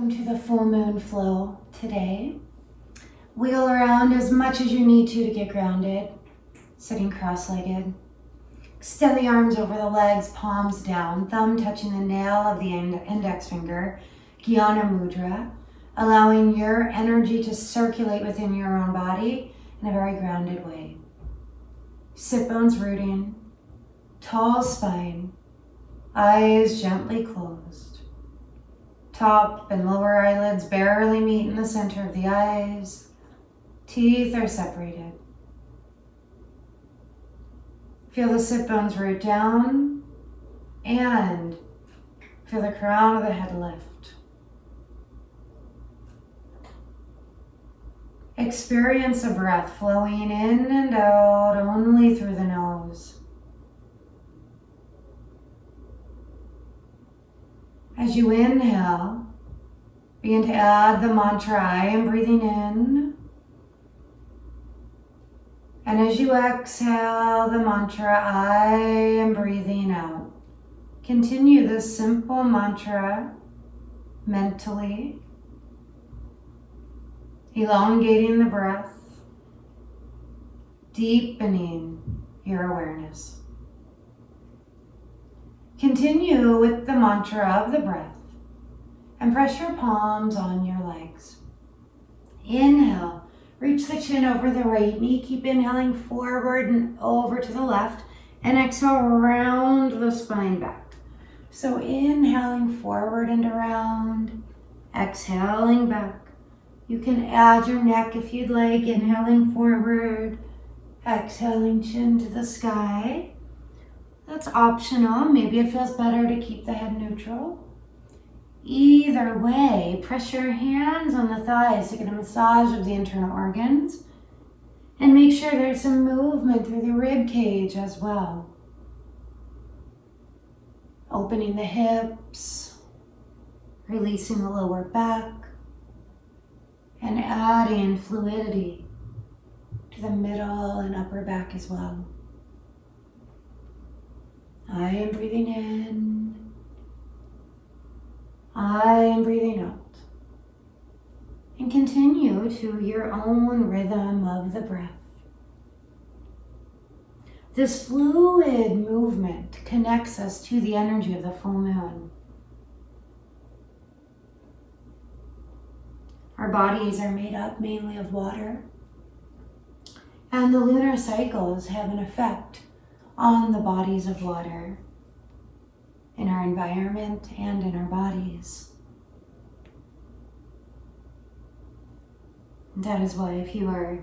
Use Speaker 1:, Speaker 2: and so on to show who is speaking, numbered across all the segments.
Speaker 1: Welcome to the full moon flow today. Wiggle around as much as you need to get grounded, sitting cross-legged. Extend the arms over the legs, palms down, thumb touching the nail of the index finger, Jnana Mudra, allowing your energy to circulate within your own body in a very grounded way. Sit bones rooting, tall spine, eyes gently closed. Top and lower eyelids barely meet in the center of the eyes. Teeth are separated. Feel the sit bones root down and feel the crown of the head lift. Experience a breath flowing in and out only through the nose. As you inhale, begin to add the mantra, I am breathing in. And as you exhale the mantra, I am breathing out. Continue this simple mantra mentally, elongating the breath, deepening your awareness. Continue with the mantra of the breath and press your palms on your legs. Inhale, reach the chin over the right knee. Keep inhaling forward and over to the left, and exhale, round the spine back. So inhaling forward and around, exhaling back. You can add your neck if you'd like, inhaling forward, exhaling chin to the sky. That's optional. Maybe it feels better to keep the head neutral. Either way, press your hands on the thighs to get a massage of the internal organs. And make sure there's some movement through the rib cage as well. Opening the hips, releasing the lower back, and adding fluidity to the middle and upper back as well. I am breathing in. I am breathing out. And continue to your own rhythm of the breath. This fluid movement connects us to the energy of the full moon. Our bodies are made up mainly of water, and the lunar cycles have an effect on the bodies of water, in our environment and in our bodies. That is why if you are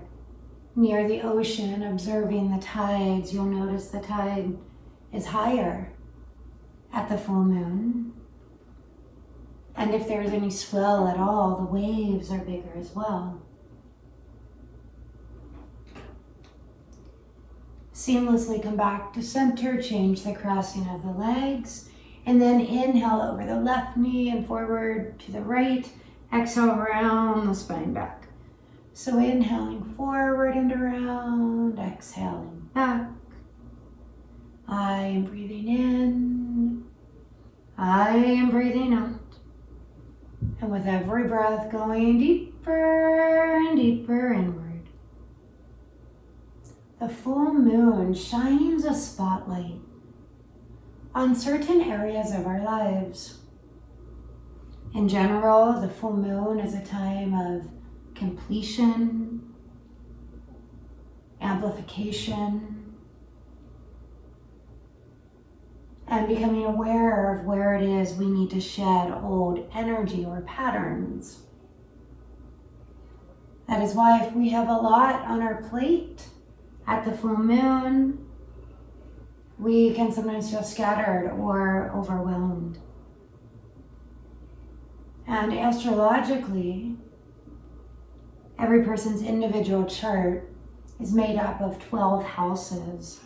Speaker 1: near the ocean observing the tides, you'll notice the tide is higher at the full moon. And if there's any swell at all, the waves are bigger as well. Seamlessly come back to center, change the crossing of the legs, and then inhale over the left knee and forward to the right. Exhale, round the spine back. So inhaling forward and around, exhaling back. I am breathing in. I am breathing out. And with every breath going deeper and deeper inward. The full moon shines a spotlight on certain areas of our lives. In general, the full moon is a time of completion, amplification, and becoming aware of where it is we need to shed old energy or patterns. That is why if we have a lot on our plate at the full moon, we can sometimes feel scattered or overwhelmed. And astrologically, every person's individual chart is made up of 12 houses.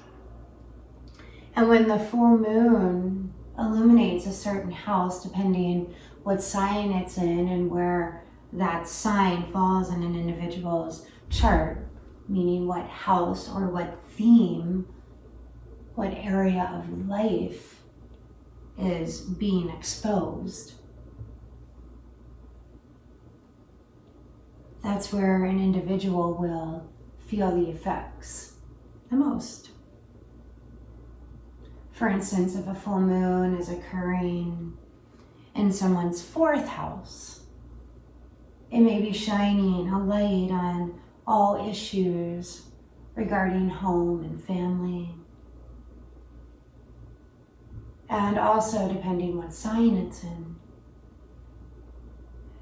Speaker 1: And when the full moon illuminates a certain house, depending what sign it's in and where that sign falls in an individual's chart, meaning what house or what theme, what area of life is being exposed. That's where an individual will feel the effects the most. For instance, if a full moon is occurring in someone's fourth house, it may be shining a light on all issues regarding home and family. And also depending what sign it's in.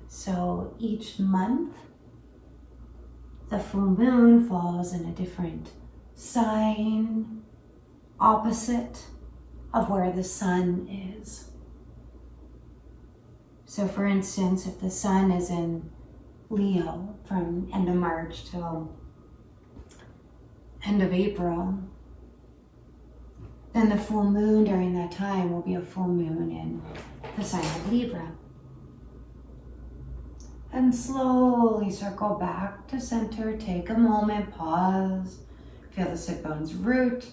Speaker 1: So each month, the full moon falls in a different sign, opposite of where the sun is. So for instance, if the sun is in Leo from end of March till end of April, then the full moon during that time will be a full moon in the sign of Libra. And slowly circle back to center. Take a moment, pause. Feel the sit bones root.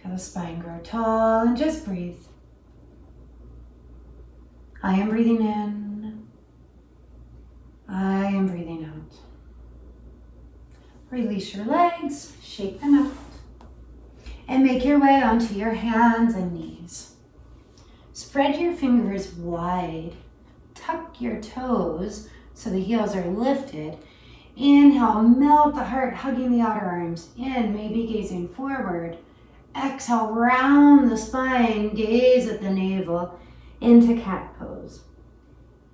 Speaker 1: Feel the spine grow tall and just breathe. I am breathing in. I am breathing out. Release your legs, shake them out. And make your way onto your hands and knees. Spread your fingers wide. Tuck your toes so the heels are lifted. Inhale, melt the heart, hugging the outer arms in, maybe gazing forward. Exhale, round the spine, gaze at the navel into cat pose.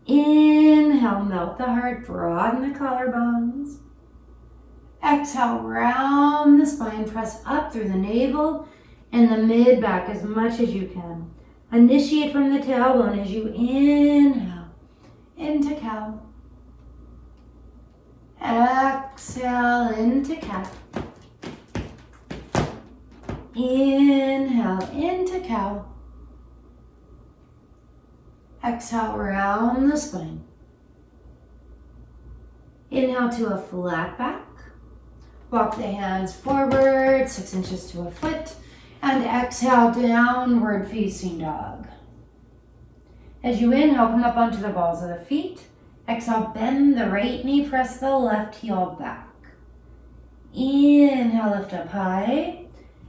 Speaker 1: Inhale, melt the heart, broaden the collarbones. Exhale, round the spine, press up through the navel and the mid-back as much as you can. Initiate from the tailbone as you inhale into cow. Exhale into cat. Inhale into cow. Exhale, round the spine. Inhale to a flat back. Walk the hands forward, 6 inches to a foot, and exhale, downward facing dog. As you inhale, come up onto the balls of the feet. Exhale, bend the right knee, press the left heel back. Inhale, lift up high.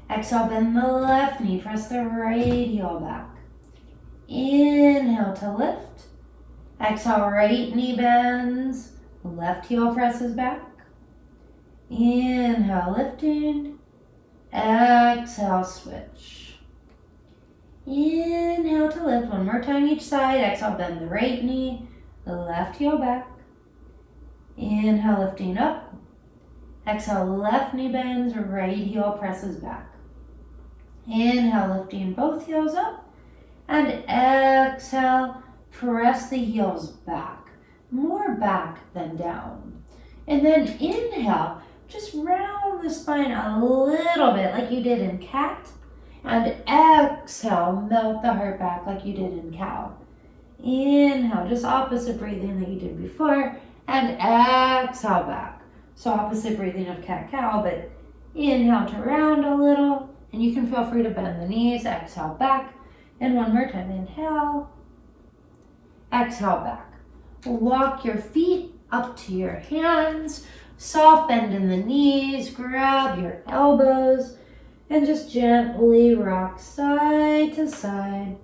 Speaker 1: Exhale, bend the left knee, press the right heel back. Inhale to lift. Exhale, right knee bends, left heel presses back. Inhale, lifting. Exhale, switch. Inhale to lift. One more time each side. Exhale, bend the right knee, the left heel back. Inhale, lifting up. Exhale, left knee bends, right heel presses back. Inhale, lifting both heels up. And exhale, press the heels back. More back than down. And then inhale, just round the spine a little bit like you did in cat. And exhale, melt the heart back like you did in cow. Inhale, just opposite breathing that you did before. And exhale back. So opposite breathing of cat-cow, but inhale to round a little. And you can feel free to bend the knees. Exhale back. And one more time, inhale. Exhale back. Walk your feet up to your hands. Soft bend in the knees, grab your elbows, and just gently rock side to side.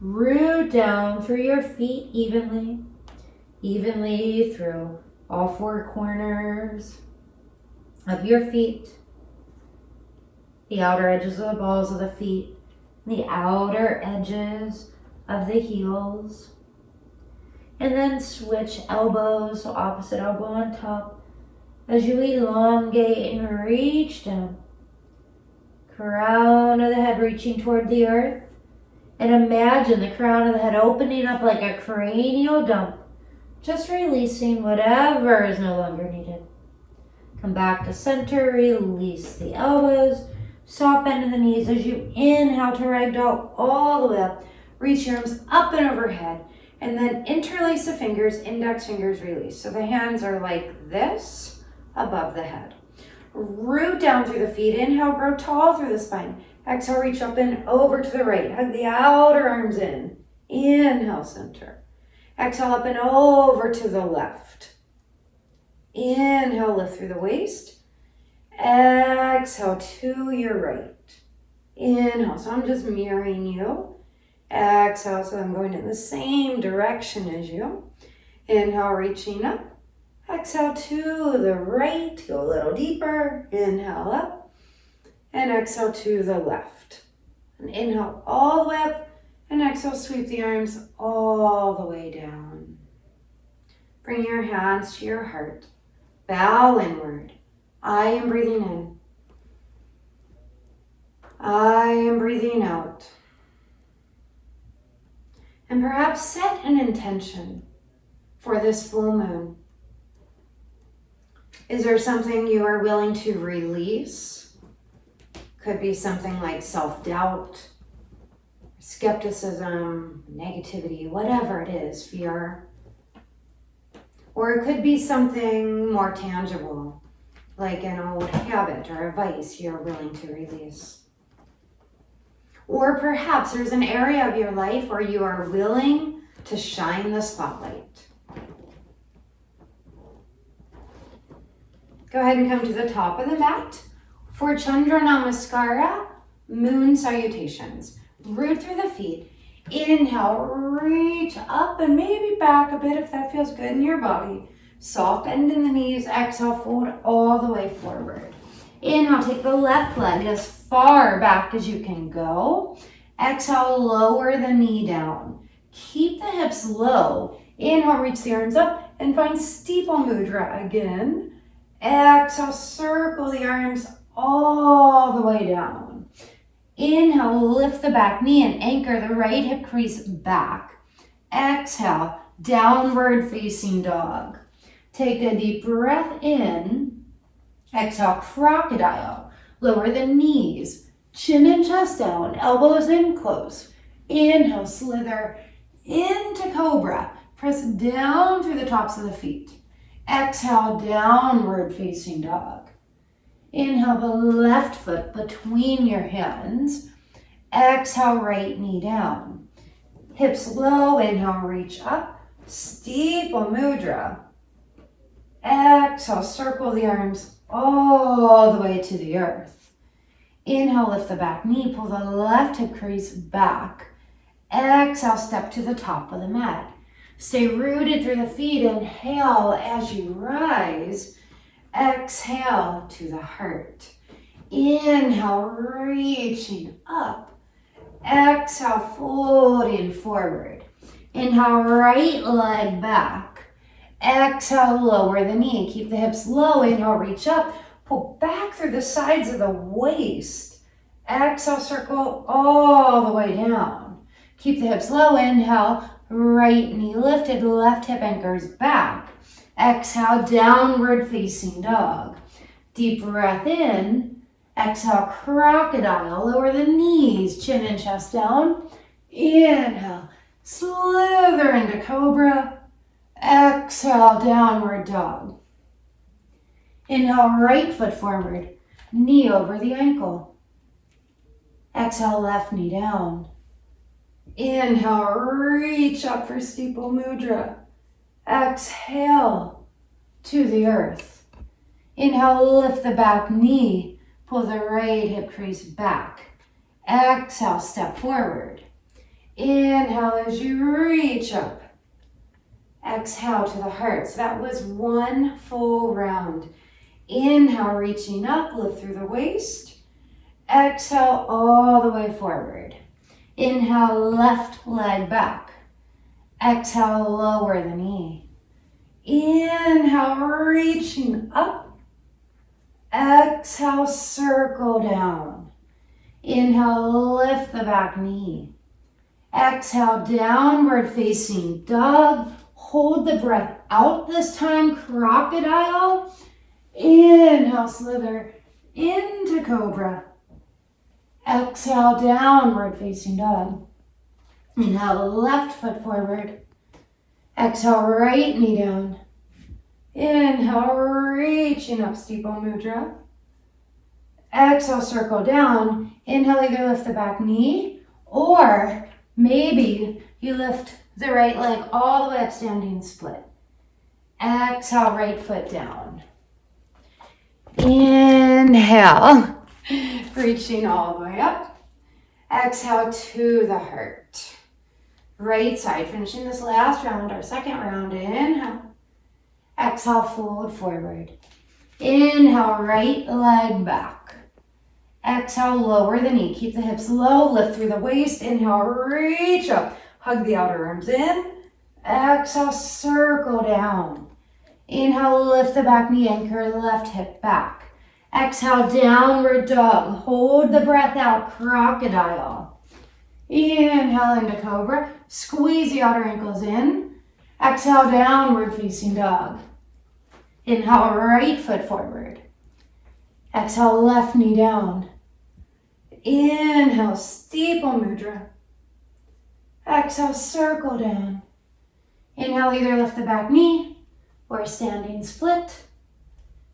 Speaker 1: Root down through your feet evenly through all 4 corners of your feet, the outer edges of the balls of the feet, the outer edges of the heels. And then switch elbows, so opposite elbow on top. As you elongate and reach down, crown of the head reaching toward the earth, and imagine the crown of the head opening up like a cranial dump, just releasing whatever is no longer needed. Come back to center, release the elbows, soft bend in the knees as you inhale to ragdoll all the way up. Reach your arms up and overhead, and then interlace the fingers, index fingers release. So the hands are like this, above the head. Root down through the feet. Inhale, grow tall through the spine. Exhale, reach up and over to the right. Hug the outer arms in. Inhale, center. Exhale, up and over to the left. Inhale, lift through the waist. Exhale to your right. Inhale, so I'm just mirroring you. Exhale, so I'm going in the same direction as you. Inhale, reaching up. Exhale to the right, go a little deeper. Inhale up. And exhale to the left. And inhale all the way up. And exhale, sweep the arms all the way down. Bring your hands to your heart. Bow inward. I am breathing in. I am breathing out. And perhaps set an intention for this full moon. Is there something you are willing to release? Could be something like self-doubt, skepticism, negativity, whatever it is, fear. Or it could be something more tangible, like an old habit or a vice you're willing to release. Or perhaps there's an area of your life where you are willing to shine the spotlight. Go ahead and come to the top of the mat for Chandra Namaskara, moon salutations. Root through the feet. Inhale, reach up and maybe back a bit if that feels good in your body. Soft bend in the knees. Exhale, fold all the way forward. Inhale, take the left leg as far back as you can go. Exhale, lower the knee down. Keep the hips low. Inhale, reach the arms up and find steeple mudra again. Exhale, circle the arms all the way down. Inhale, lift the back knee and anchor the right hip crease back. Exhale, downward facing dog. Take a deep breath in. Exhale, crocodile. Lower the knees, chin and chest down, elbows in close. Inhale, slither into cobra. Press down through the tops of the feet. Exhale, downward facing dog. Inhale, the left foot between your hands. Exhale, right knee down. Hips low, inhale, reach up. Steeple mudra. Exhale, circle the arms all the way to the earth. Inhale, lift the back knee, pull the left hip crease back. Exhale, step to the top of the mat. Stay rooted through the feet. Inhale as you rise. Exhale to the heart. Inhale, reaching up. Exhale, folding forward. Inhale, right leg back. Exhale, lower the knee. Keep the hips low. Inhale, reach up. Pull back through the sides of the waist. Exhale, circle all the way down. Keep the hips low. Inhale, right knee lifted, left hip anchors back. Exhale, downward facing dog. Deep breath in. Exhale, crocodile. Lower the knees, chin and chest down. Inhale, slither into cobra. Exhale, downward dog. Inhale, right foot forward, knee over the ankle. Exhale, left knee down. Inhale, reach up for steeple mudra. Exhale to the earth. Inhale, lift the back knee. Pull the right hip crease back. Exhale, step forward. Inhale as you reach up. Exhale to the heart. So that was one full round. Inhale, reaching up, lift through the waist. Exhale all the way forward. Inhale, left leg back. Exhale, lower the knee. Inhale, reaching up. Exhale, circle down. Inhale, lift the back knee. Exhale, downward facing dog. Hold the breath out this time, crocodile. Inhale, slither into cobra. Exhale, downward facing dog. Inhale, left foot forward. Exhale, right knee down. Inhale, reaching up, steeple mudra. Exhale, circle down. Inhale, either lift the back knee or maybe you lift the right leg all the way up, standing split. Exhale, right foot down. Inhale, reaching all the way up. Exhale to the heart. Right side, finishing this last round, our second round. Inhale. Exhale, fold forward. Inhale, right leg back. Exhale, lower the knee. Keep the hips low, lift through the waist. Inhale, reach up. Hug the outer arms in. Exhale, circle down. Inhale, lift the back knee, anchor the left hip back. Exhale, downward dog. Hold the breath out, crocodile. Inhale into cobra. Squeeze the outer ankles in. Exhale, downward facing dog. Inhale, right foot forward. Exhale, left knee down. Inhale, steeple mudra. Exhale, circle down. Inhale, either lift the back knee or standing split.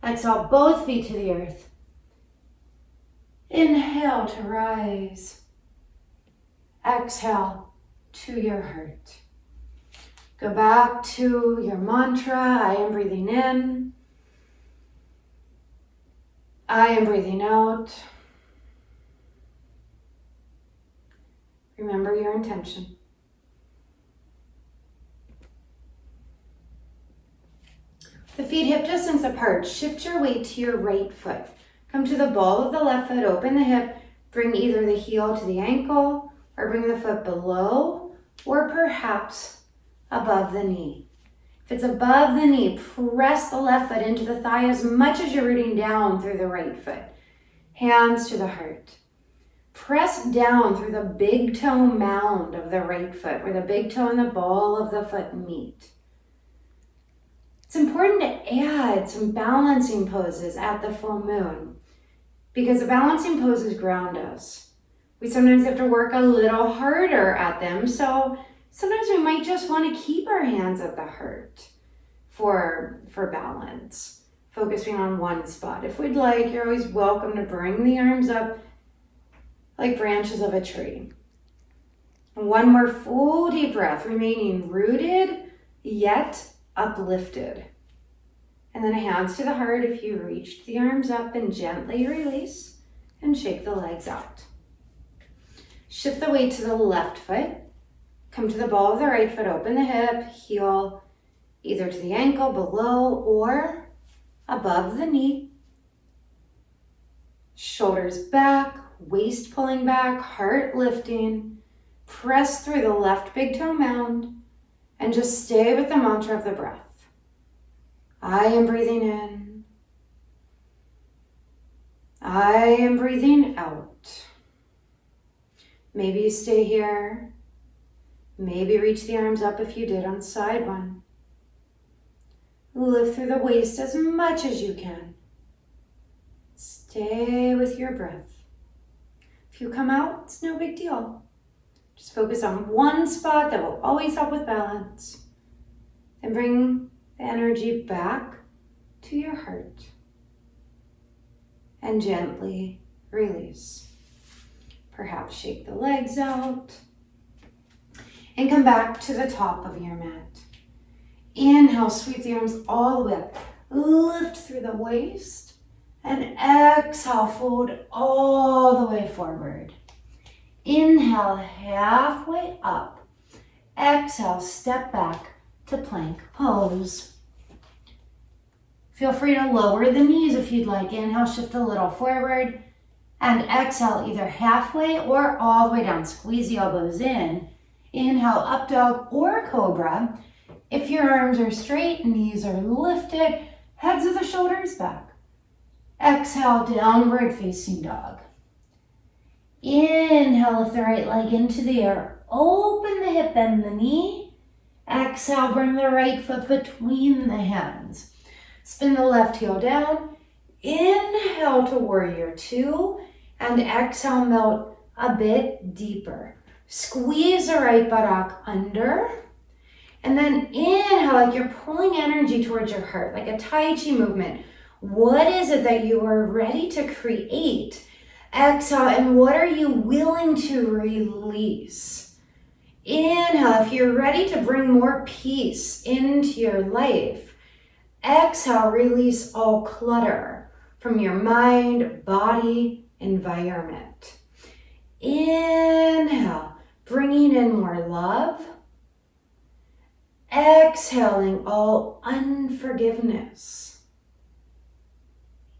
Speaker 1: Exhale, both feet to the earth. Inhale to rise. Exhale to your heart. Go back to your mantra. I am breathing in. I am breathing out. Remember your intention. The feet hip distance apart. Shift your weight to your right foot. Come to the ball of the left foot. Open the hip. Bring either the heel to the ankle or bring the foot below or perhaps above the knee. If it's above the knee, press the left foot into the thigh as much as you're rooting down through the right foot. Hands to the heart. Press down through the big toe mound of the right foot, where the big toe and the ball of the foot meet. It's important to add some balancing poses at the full moon because the balancing poses ground us. We sometimes have to work a little harder at them, so sometimes we might just want to keep our hands at the heart for balance, focusing on one spot. If we'd like, you're always welcome to bring the arms up like branches of a tree. One more full deep breath, remaining rooted yet uplifted. And then hands to the heart if you reached the arms up, and gently release and shake the legs out. Shift the weight to the left foot. Come to the ball of the right foot, open the hip, heel either to the ankle, below, or above the knee. Shoulders back, waist pulling back, heart lifting. Press through the left big toe mound and just stay with the mantra of the breath. I am breathing in. I am breathing out. Maybe you stay here. Maybe reach the arms up if you did on side one. Lift through the waist as much as you can. Stay with your breath. If you come out, it's no big deal. Just focus on one spot that will always help with balance. Then bring the energy back to your heart and gently release. Perhaps shake the legs out and come back to the top of your mat. Inhale, sweep the arms all the way up. Lift through the waist and exhale, fold all the way forward. Inhale, halfway up. Exhale, step back to plank pose. Feel free to lower the knees if you'd like. Inhale, shift a little forward. And exhale, either halfway or all the way down. Squeeze the elbows in. Inhale, up dog or cobra. If your arms are straight, knees are lifted, heads of the shoulders back. Exhale, downward facing dog. Inhale, lift the right leg into the air. Open the hip, bend the knee. Exhale, bring the right foot between the hands. Spin the left heel down. Inhale to warrior two. And exhale, melt a bit deeper. Squeeze the right buttock under. And then inhale, like you're pulling energy towards your heart, like a Tai Chi movement. What is it that you are ready to create? Exhale, and what are you willing to release? Inhale, if you're ready to bring more peace into your life, Exhale, release all clutter from your mind, body, environment. Inhale, bringing in more love. Exhaling all unforgiveness.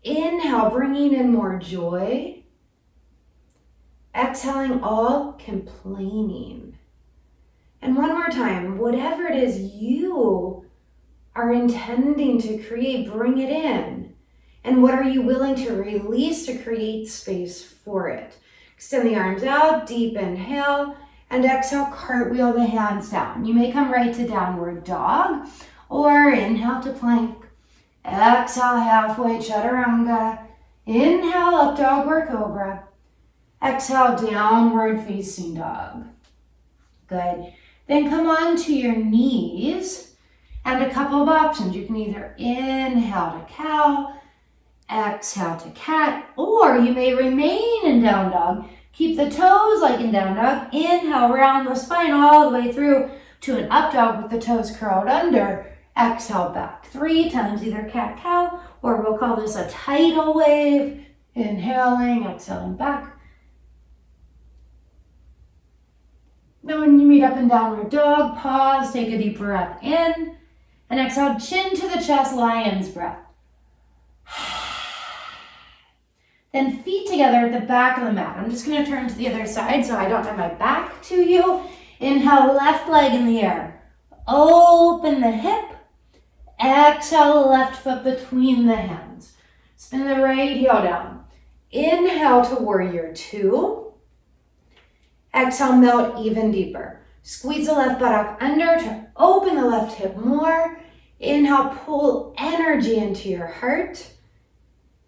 Speaker 1: Inhale, bringing in more joy. Exhaling all complaining. And one more time, whatever it is you are intending to create, bring it in. And what are you willing to release to create space for it? Extend the arms out, deep inhale, and exhale, cartwheel the hands down. You may come right to downward dog, or inhale to plank. Exhale, halfway chaturanga. Inhale, up dog or cobra. Exhale, downward facing dog. Good. Then come on to your knees, and a couple of options. You can either inhale to cow, exhale to cat, or you may remain in down dog. Keep the toes like in down dog. Inhale, round the spine all the way through to an up dog with the toes curled under. Exhale, back 3 times, either cat, cow, or we'll call this a tidal wave. Inhaling, exhaling back. Now when you meet up in downward dog, pause, take a deep breath in, and exhale, chin to the chest, lion's breath. Then feet together at the back of the mat. I'm just going to turn to the other side so I don't have my back to you. Inhale, left leg in the air. Open the hip. Exhale, left foot between the hands. Spin the right heel down. Inhale to warrior 2. Exhale, melt even deeper. Squeeze the left buttock under to open the left hip more. Inhale, pull energy into your heart.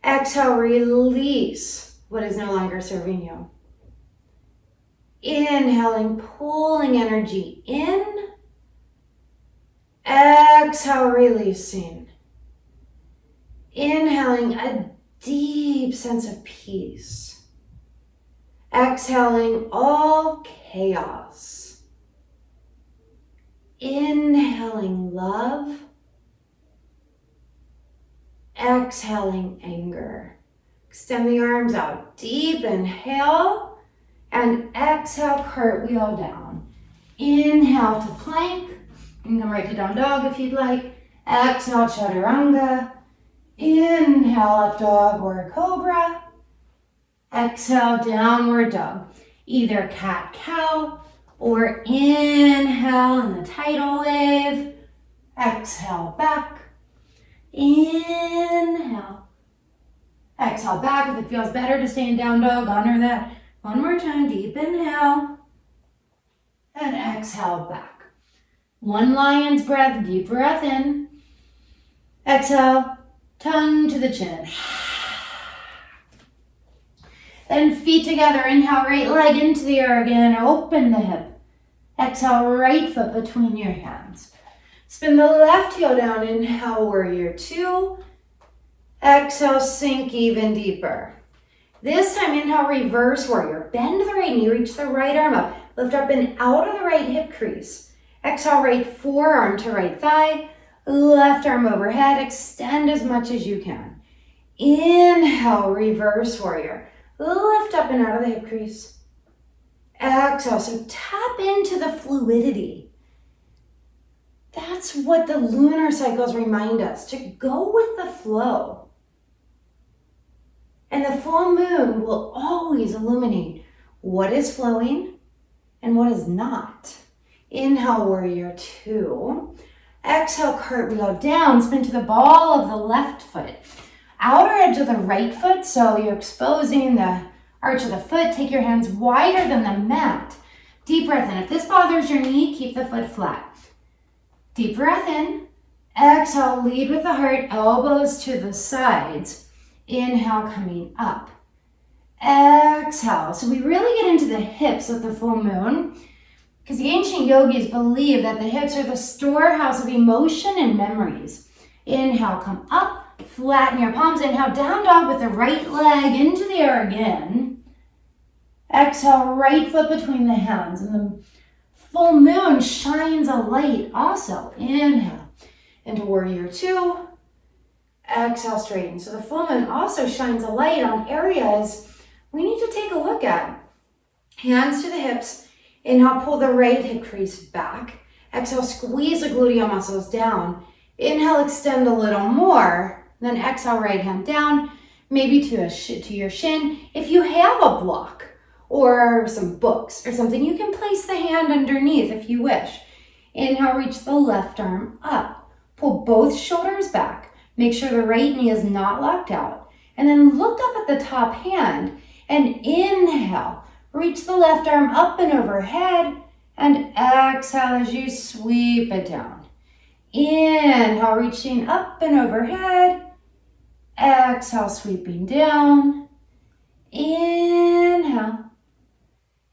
Speaker 1: Exhale, release what is no longer serving you. Inhaling, pulling energy in. Exhale, releasing. Inhaling a deep sense of peace. Exhaling all chaos. Inhaling love. Exhaling anger. Extend the arms out. Deep inhale and exhale, cartwheel down. Inhale to plank. You can come right to down dog if you'd like. Exhale, chaturanga. Inhale, up dog or cobra. Exhale, downward dog. Either cat, cow, or inhale in the tidal wave. Exhale, back. Inhale. Exhale, back. If it feels better to stay in down dog, honor that. One more time, deep inhale. And exhale, back. One lion's breath, deep breath in. Exhale, tongue to the chin. Then feet together, inhale, right leg into the air again, open the hip. Exhale, right foot between your hands. Spin the left heel down, inhale, warrior 2. Exhale, sink even deeper. This time, inhale, reverse warrior. Bend the right knee, reach the right arm up. Lift up and out of the right hip crease. Exhale, right forearm to right thigh. Left arm overhead, extend as much as you can. Inhale, reverse warrior. Lift up and out of the hip crease. Exhale, so tap into the fluidity. That's what the lunar cycles remind us, to go with the flow. And the full moon will always illuminate what is flowing and what is not. Inhale, warrior 2. Exhale, cartwheel down, spin to the ball of the left foot. Outer edge of the right foot, so you're exposing the arch of the foot. Take your hands wider than the mat. Deep breath in. If this bothers your knee, keep the foot flat. Deep breath in. Exhale, lead with the heart, elbows to the sides. Inhale, coming up. Exhale. So we really get into the hips with the full moon, because the ancient yogis believe that the hips are the storehouse of emotion and memories. Inhale, come up. Flatten your palms. Inhale, down dog with the right leg into the air again. Exhale, right foot between the hands. And the full moon shines a light also. Inhale into warrior 2. Exhale, straighten. So the full moon also shines a light on areas we need to take a look at. Hands to the hips. Inhale, pull the right hip crease back. Exhale, squeeze the gluteal muscles down. Inhale, extend a little more. Then exhale, right hand down, maybe to your shin. If you have a block or some books or something, you can place the hand underneath if you wish. Inhale, reach the left arm up. Pull both shoulders back. Make sure the right knee is not locked out. And then look up at the top hand and inhale. Reach the left arm up and overhead and exhale as you sweep it down. Inhale, reaching up and overhead. Exhale, sweeping down. Inhale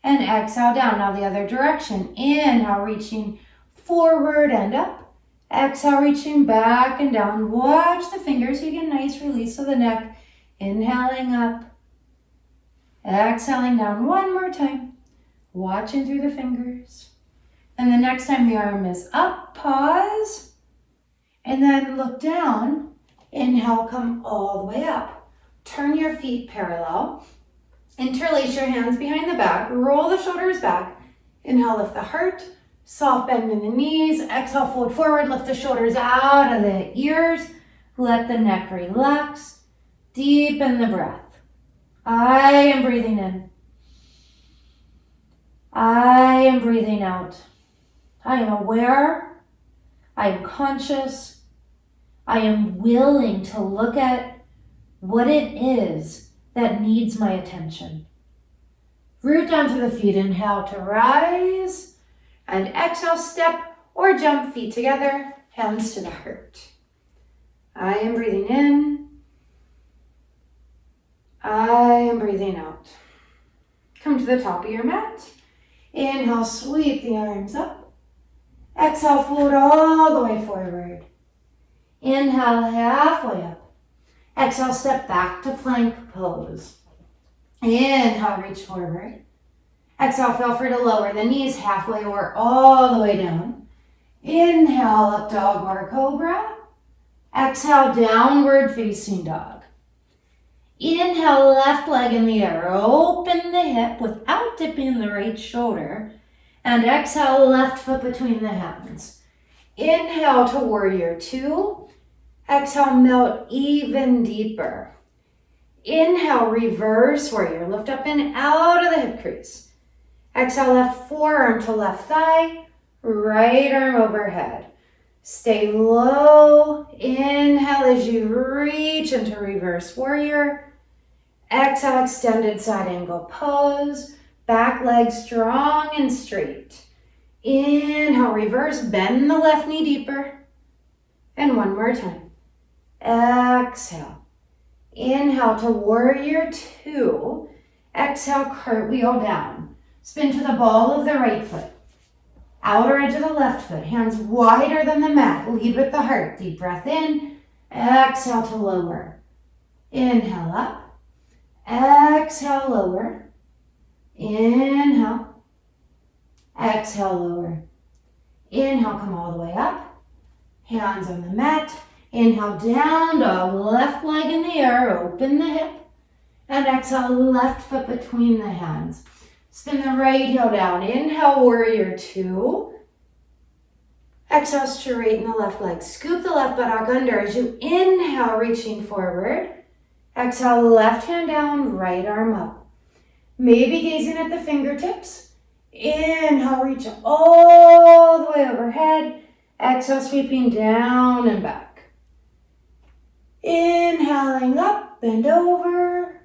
Speaker 1: and exhale down. Now the other direction. Inhale, reaching forward and up. Exhale, reaching back and down. Watch the fingers. You get a nice release of the neck. Inhaling up. Exhaling down one more time. Watching through the fingers. And the next time the arm is up, pause. And then look down. Inhale, come all the way up. Turn your feet parallel. Interlace your hands behind the back. Roll the shoulders back. Inhale, lift the heart. Soft bend in the knees. Exhale, fold forward. Lift the shoulders out of the ears. Let the neck relax. Deepen the breath. I am breathing in. I am breathing out. I am aware. I am conscious. I am willing to look at what it is that needs my attention. Root down to the feet. Inhale to rise. And exhale, step or jump feet together. Hands to the heart. I am breathing in. I am breathing out. Come to the top of your mat. Inhale, sweep the arms up. Exhale, float all the way forward. Inhale, halfway up. Exhale, step back to plank pose. Inhale, reach forward. Exhale, feel free to lower the knees halfway or all the way down. Inhale, up dog or cobra. Exhale, downward facing dog. Inhale, left leg in the air. Open the hip without dipping the right shoulder. And exhale, left foot between the hands. Inhale to warrior two. Exhale, melt even deeper. Inhale, reverse warrior. Lift up and out of the hip crease. Exhale, left forearm to left thigh. Right arm overhead. Stay low. Inhale as you reach into reverse warrior. Exhale, extended side angle pose. Back leg strong and straight. Inhale, reverse, bend the left knee deeper. And one more time. Exhale. Inhale to warrior two. Exhale, cartwheel down. Spin to the ball of the right foot. Outer edge of the left foot. Hands wider than the mat. Lead with the heart. Deep breath in. Exhale to lower. Inhale up. Exhale, lower. Inhale. Exhale, lower. Inhale, come all the way up. Hands on the mat. Inhale, down dog. Left leg in the air. Open the hip. And exhale, left foot between the hands. Spin the right heel down. Inhale, warrior two. Exhale, straighten the left leg. Scoop the left buttock under as you inhale, reaching forward. Exhale, left hand down, right arm up. Maybe gazing at the fingertips. Inhale, reach all the way overhead. Exhale, sweeping down and back. Inhaling up and over.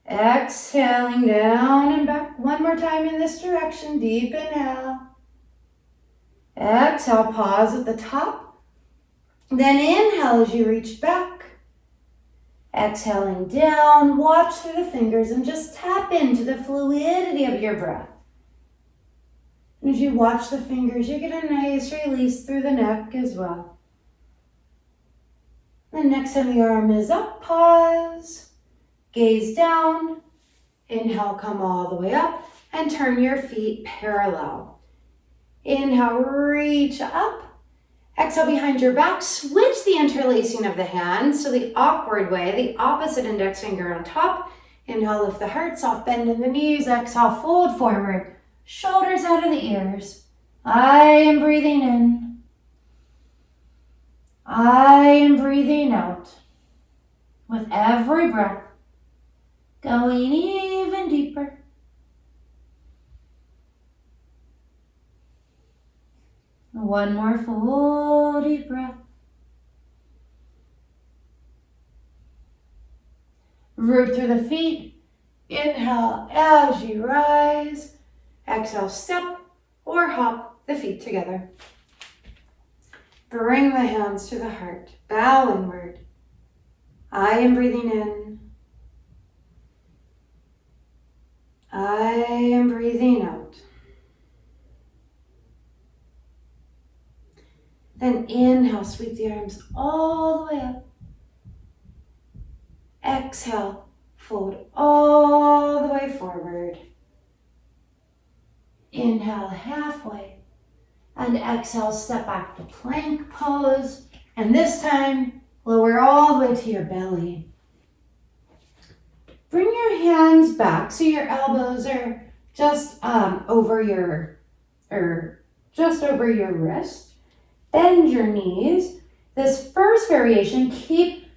Speaker 1: Exhaling down and back. One more time in this direction. Deep inhale. Exhale, pause at the top. Then inhale as you reach back. Exhaling down, watch through the fingers and just tap into the fluidity of your breath. And as you watch the fingers, you get a nice release through the neck as well. Then next time the arm is up, pause, gaze down, inhale, come all the way up, and turn your feet parallel. Inhale, reach up. Exhale behind your back, switch the interlacing of the hands. So the awkward way, the opposite index finger on top. Inhale, lift the heart, soft bend in the knees. Exhale, fold forward, shoulders out of the ears. I am breathing in. I am breathing out. With every breath, going even deeper. One more full deep breath. Root through the feet. Inhale as you rise. Exhale, step or hop the feet together. Bring the hands to the heart. Bow inward. I am breathing in. I am breathing out. Then inhale, sweep the arms all the way up. Exhale, fold all the way forward. Inhale halfway. And exhale, step back to plank pose. And this time, lower all the way to your belly. Bring your hands back so your elbows are just over your wrist. Bend your knees. This first variation, keep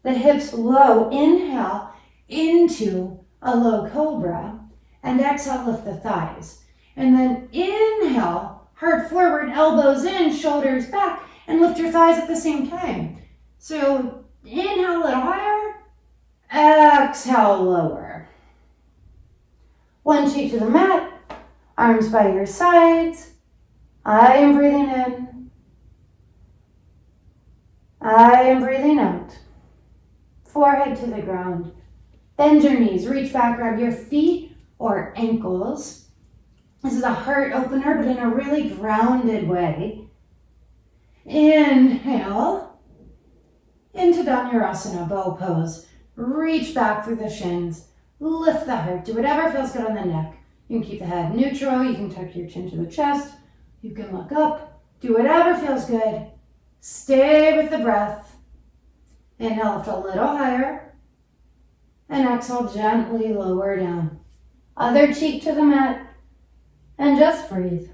Speaker 1: the hips low. Inhale into a low cobra. And exhale, lift the thighs. And then inhale, heart forward, elbows in, shoulders back, and lift your thighs at the same time. So inhale a little higher, exhale lower. One cheek to the mat, arms by your sides. I am breathing in. I am breathing out. Forehead to the ground. Bend your knees, reach back, grab your feet or ankles. This is a heart opener, but in a really grounded way. Inhale into Dhanurasana, bow pose. Reach back through the shins. Lift the heart. Do whatever feels good on the neck. You can keep the head neutral. You can tuck your chin to the chest. You can look up. Do whatever feels good. Stay with the breath. Inhale, lift a little higher. And exhale, gently lower down. Other cheek to the mat. And just breathe.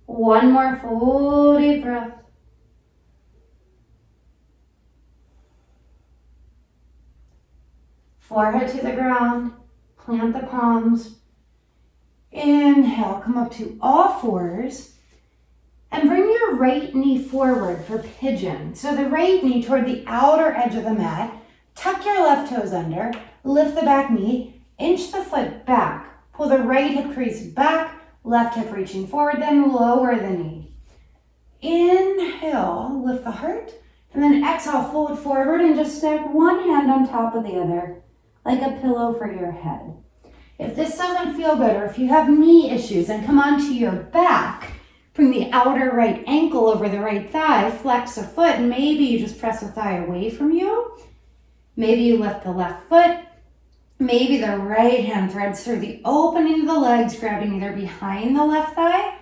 Speaker 1: One more full deep breath. Forehead to the ground. Plant the palms. Inhale, come up to all fours. And bring your right knee forward for pigeon. So the right knee toward the outer edge of the mat. Tuck your left toes under, lift the back knee, inch the foot back. Pull the right hip crease back, left hip reaching forward, then lower the knee. Inhale, lift the heart, and then exhale, fold forward and just stack one hand on top of the other, like a pillow for your head. If this doesn't feel good, or if you have knee issues, then come onto your back. Bring the outer right ankle over the right thigh, flex the foot, and maybe you just press the thigh away from you. Maybe you lift the left foot. Maybe the right hand threads through the opening of the legs, grabbing either behind the left thigh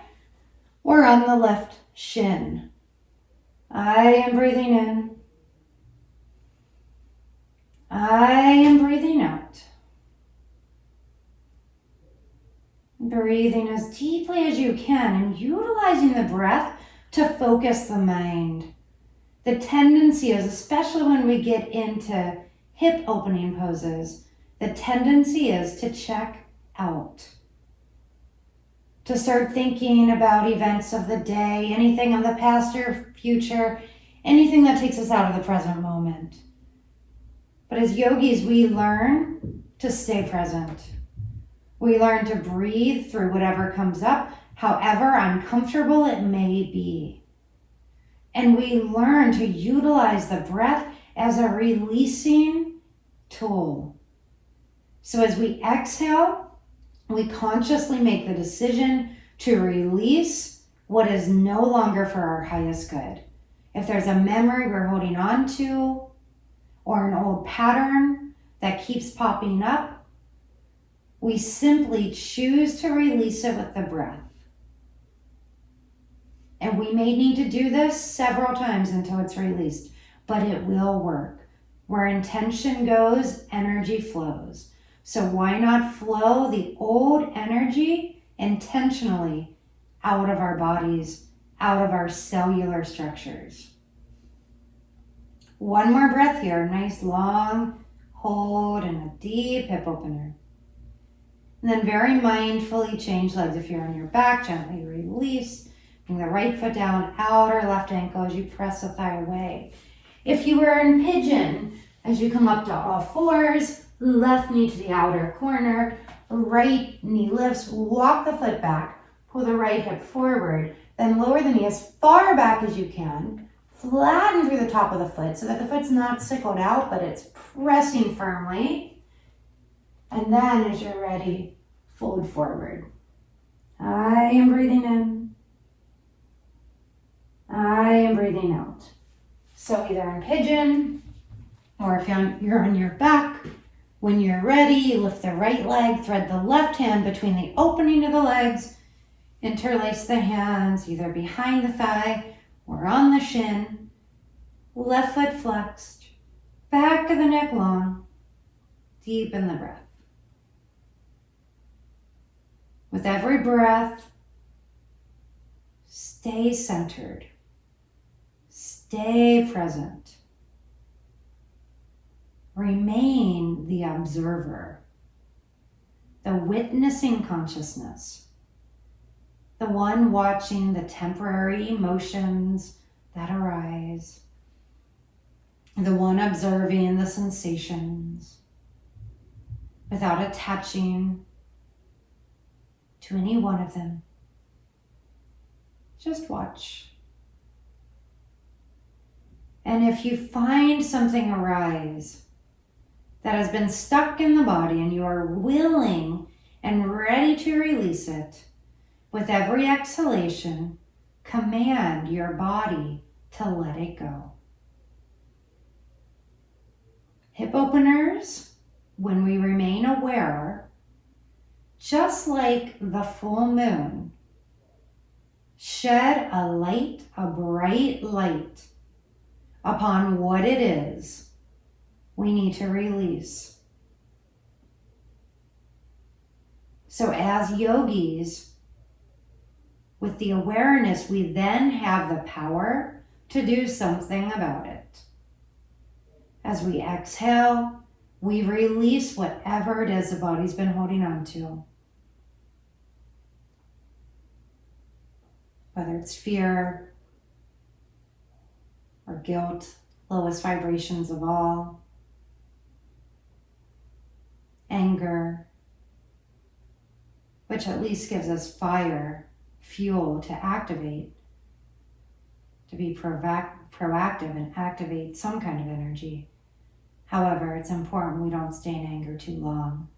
Speaker 1: or on the left shin. I am breathing in. I am breathing out. Breathing as deeply as you can and utilizing the breath to focus the mind. The tendency is, especially when we get into hip opening poses, the tendency is to check out. To start thinking about events of the day, anything of the past or future, anything that takes us out of the present moment. But as yogis, we learn to stay present. We learn to breathe through whatever comes up, however uncomfortable it may be. And we learn to utilize the breath as a releasing tool. So as we exhale, we consciously make the decision to release what is no longer for our highest good. If there's a memory we're holding on to, or an old pattern that keeps popping up, We simply choose to release it with the breath. And we may need to do this several times until it's released, but it will work. Where intention goes, energy flows. So why not flow the old energy intentionally out of our bodies, out of our cellular structures? One more breath here. Nice long hold and a deep hip opener. And then very mindfully change legs. If you're on your back, gently release. Bring the right foot down, outer left ankle as you press the thigh away. If you were in pigeon, as you come up to all fours, left knee to the outer corner, right knee lifts, walk the foot back, pull the right hip forward, then lower the knee as far back as you can, flatten through the top of the foot so that the foot's not sickled out, but it's pressing firmly. And then as you're ready, fold forward. I am breathing in. I am breathing out. So either in pigeon, or if you're on your back, when you're ready, you lift the right leg, thread the left hand between the opening of the legs, interlace the hands either behind the thigh or on the shin, left foot flexed, back of the neck long, deepen the breath. With every breath, stay centered. Stay present. Remain the observer, the witnessing consciousness, the one watching the temporary emotions that arise, the one observing the sensations without attaching to any one of them. Just watch. And if you find something arise that has been stuck in the body and you are willing and ready to release it, with every exhalation, command your body to let it go. Hip openers, when we remain aware, just like the full moon, shed a light, a bright light upon what it is we need to release. So as yogis, with the awareness, we then have the power to do something about it. As we exhale, we release whatever it is the body's been holding on to. Whether it's fear or guilt, lowest vibrations of all, anger, which at least gives us fire, fuel to activate, to be proactive and activate some kind of energy. However, it's important we don't stay in anger too long,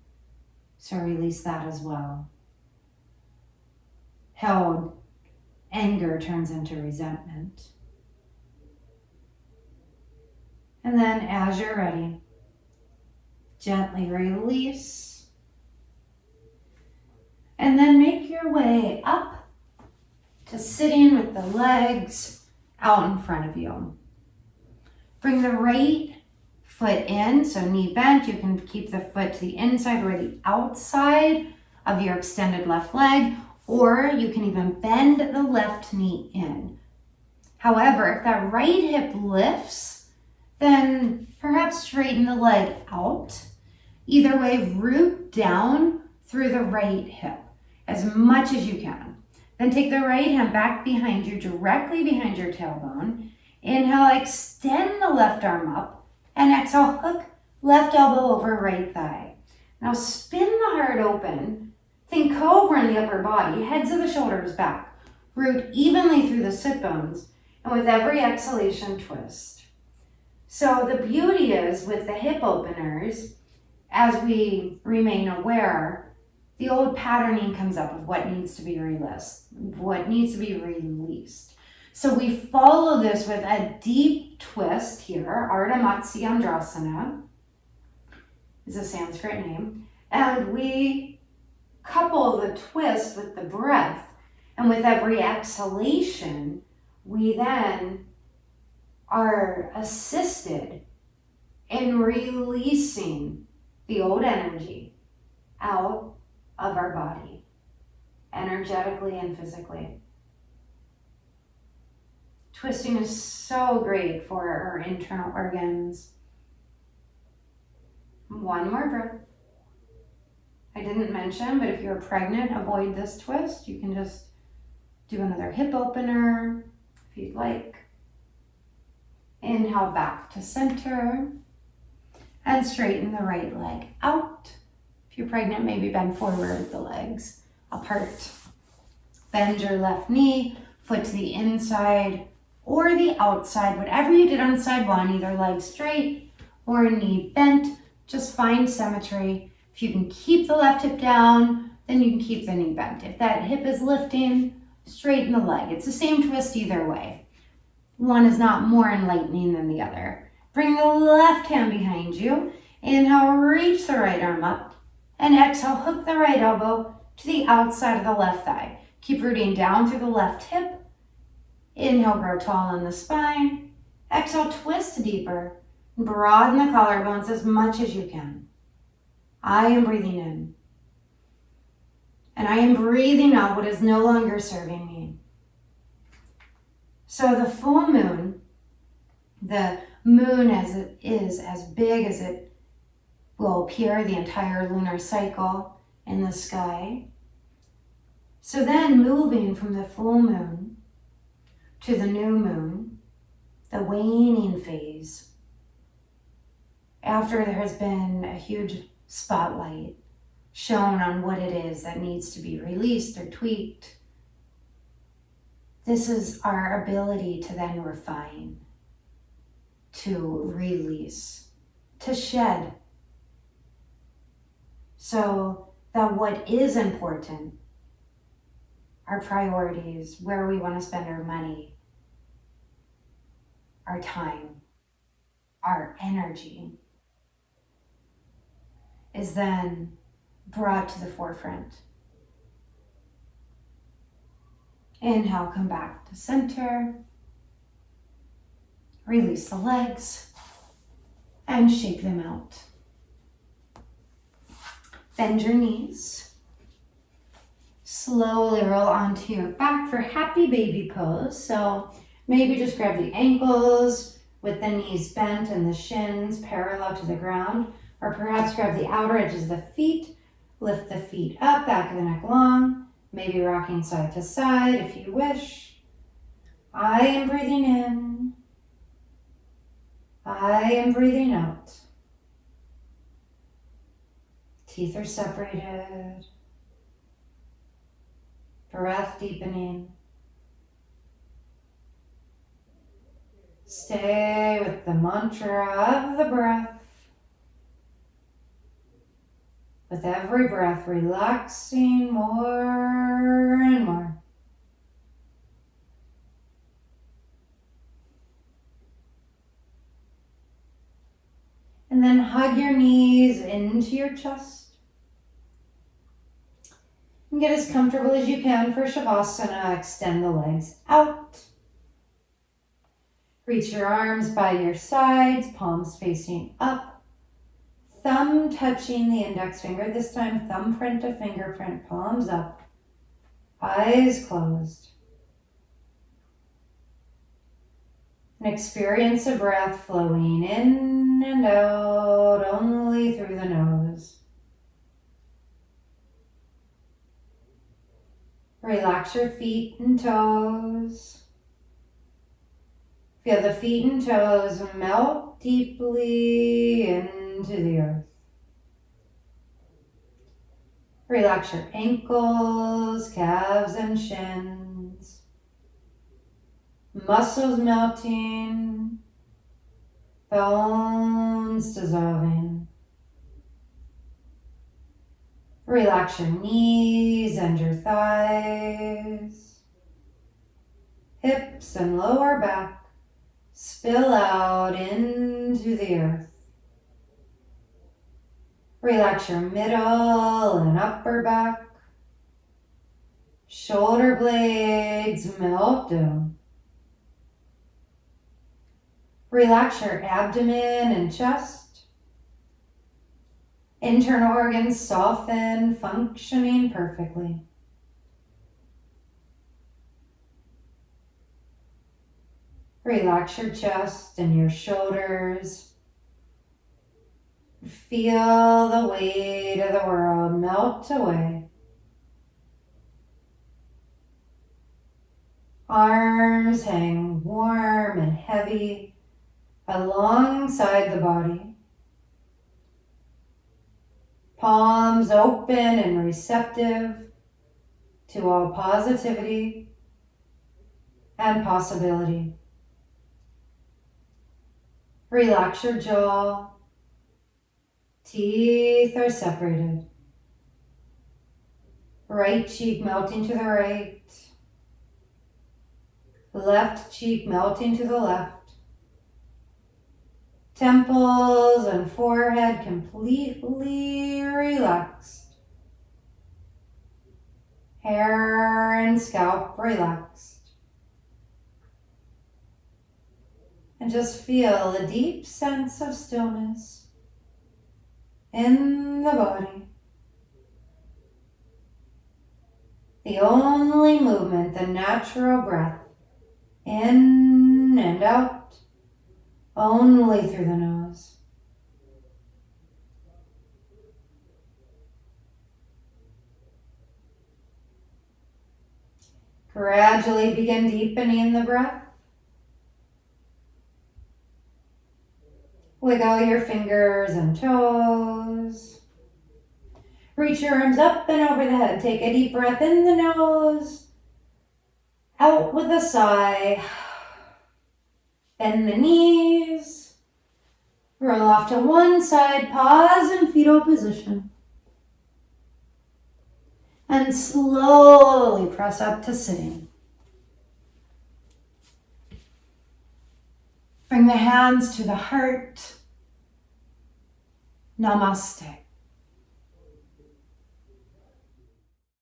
Speaker 1: so release that as well. Held anger turns into resentment. And then as you're ready, gently release. And then make your way up to sitting with the legs out in front of you. Bring the right foot in, so knee bent. You can keep the foot to the inside or the outside of your extended left leg, or you can even bend the left knee in. However, if that right hip lifts, then perhaps straighten the leg out. Either way, root down through the right hip as much as you can. Then take the right hand back behind you, directly behind your tailbone. Inhale, extend the left arm up, and exhale, hook left elbow over right thigh. Now spin the heart open. Think cobra in the upper body, heads of the shoulders back. Root evenly through the sit bones, and with every exhalation, twist. So the beauty is with the hip openers, as we remain aware, the old patterning comes up of what needs to be released. So we follow this with a deep twist here. Ardha Matsyendrasana is a Sanskrit name. And we couple the twist with the breath. And with every exhalation, we then are assisted in releasing the old energy out of our body, energetically and physically. Twisting is so great for our internal organs. One more breath. I didn't mention, but if you're pregnant, avoid this twist. You can just do another hip opener if you'd like. Inhale back to center and straighten the right leg out. If you're pregnant, maybe bend forward with the legs apart. Bend your left knee, foot to the inside or the outside, whatever you did on side one, either leg straight or knee bent. Just find symmetry. If you can keep the left hip down, then you can keep the knee bent. If that hip is lifting, straighten the leg. It's the same twist either way. One is not more enlightening than the other. Bring the left hand behind you. Inhale, reach the right arm up. And exhale, hook the right elbow to the outside of the left thigh. Keep rooting down through the left hip. Inhale, grow tall in the spine. Exhale, twist deeper. Broaden the collarbones as much as you can. I am breathing in. And I am breathing out what is no longer serving me. So the full moon, the moon as it is as big as it will appear the entire lunar cycle in the sky. So then moving from the full moon to the new moon, the waning phase, after there has been a huge spotlight shown on what it is that needs to be released or tweaked. This is our ability to then refine, to release, to shed. So that what is important, our priorities, where we want to spend our money, our time, our energy, is then brought to the forefront. Inhale, come back to center. Release the legs and shake them out. Bend your knees. Slowly roll onto your back for happy baby pose. So maybe just grab the ankles with the knees bent and the shins parallel to the ground, or perhaps grab the outer edges of the feet, lift the feet up, back of the neck long, maybe rocking side to side if you wish. I am breathing in. I am breathing out. Teeth are separated. Breath deepening. Stay with the mantra of the breath. With every breath, relaxing more and more. And then hug your knees into your chest. And get as comfortable as you can for Shavasana. Extend the legs out. Reach your arms by your sides, palms facing up. Thumb touching the index finger, this time thumbprint to fingerprint, palms up, eyes closed. And experience a breath flowing in and out only through the nose. Relax your feet and toes. Feel the feet and toes melt deeply into the earth. Relax your ankles, calves, and shins. Muscles melting, bones dissolving. Relax your knees and your thighs. Hips and lower back spill out into the earth. Relax your middle and upper back. Shoulder blades melt down. Relax your abdomen and chest. Internal organs soften, functioning perfectly. Relax your chest and your shoulders. Feel the weight of the world melt away. Arms hang warm and heavy alongside the body. Palms open and receptive to all positivity and possibility. Relax your jaw. Teeth are separated. Right cheek melting to the right. Left cheek melting to the left. Temples and forehead completely relaxed. Hair and scalp relaxed. And just feel a deep sense of stillness in the body. The only movement, the natural breath, in and out, only through the nose. Gradually begin deepening the breath. Wiggle your fingers and toes. Reach your arms up and over the head. Take a deep breath in the nose. Out with a sigh. Bend the knees. Roll off to one side. Pause in fetal position. And slowly press up to sitting. Bring the hands to the heart. Namaste.